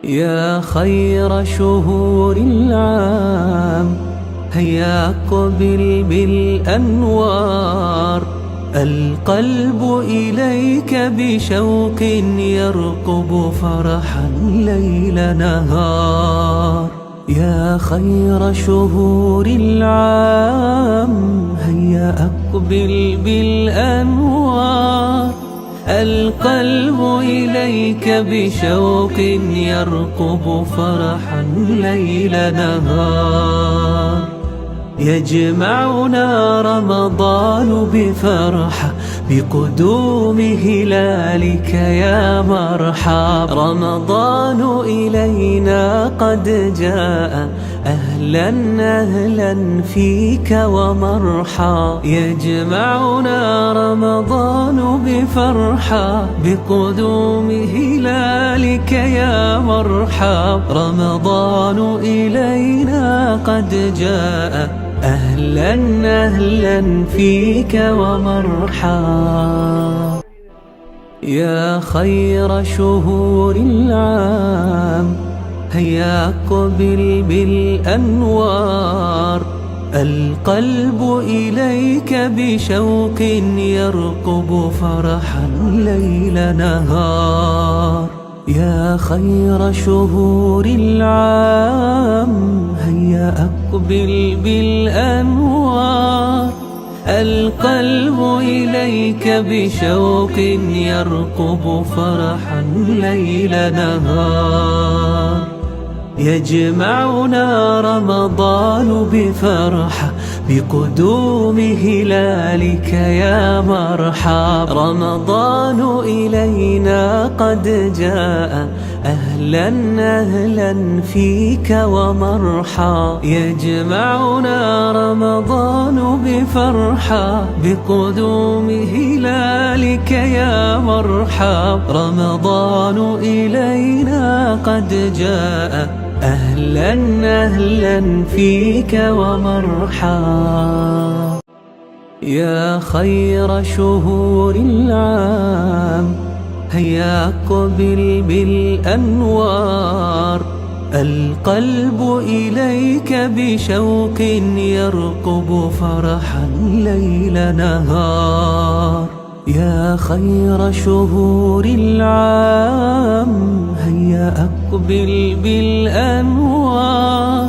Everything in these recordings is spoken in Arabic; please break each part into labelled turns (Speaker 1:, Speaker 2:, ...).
Speaker 1: يا خير شهور العام، هيا أقبل بالأنوار. القلب إليك بشوق يرقب فرحا ليل نهار. يا خير شهور العام، هيا أقبل بالأنوار. القلب إليك بشوق يرقب فرحا ليل نهار. يجمعنا رمضان بفرحة بقدوم هلالك يا مرحى. رمضان إلينا قد جاء، أهلا أهلا فيك ومرحى. يجمعنا رمضان بفرحة بقدوم هلالك يا مرحى. رمضان إلينا قد جاء، أهلا أهلا فيك ومرحى. يا خير شهور العام، هيا أقبل بالأنوار. القلب إليك بشوق يرقب فرحا ليل نهار. يا خير شهور العام، هيا أقبل بالأنوار. القلب إليك بشوق يرقب فرحا ليل نهار. يجمعنا رمضان بفرحة بقدوم هلالك يا مرحى. رمضان إلينا قد جاء، أهلا أهلا فيك ومرحى. يجمعنا رمضان بفرحة بقدوم هلالك يا مرحى. رمضان إلينا قد جاء، أهلا أهلا فيك ومرحى. يا خير شهور العام، هيا أقبل بالأنوار. القلب إليك بشوق يرقب فرحا ليل نهار. يا خير شهور العام، هيا أقبل بالأنوار.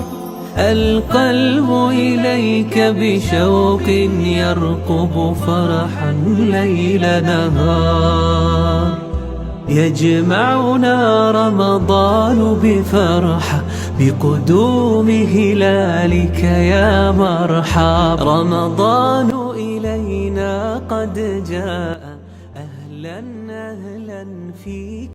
Speaker 1: القلب إليك بشوق يرقب فرحا ليل نهار. يجمعنا رمضان بفرحة بقدوم هلالك يا مرحى. رمضان إلينا قد جاء، أهلا أهلا فيك.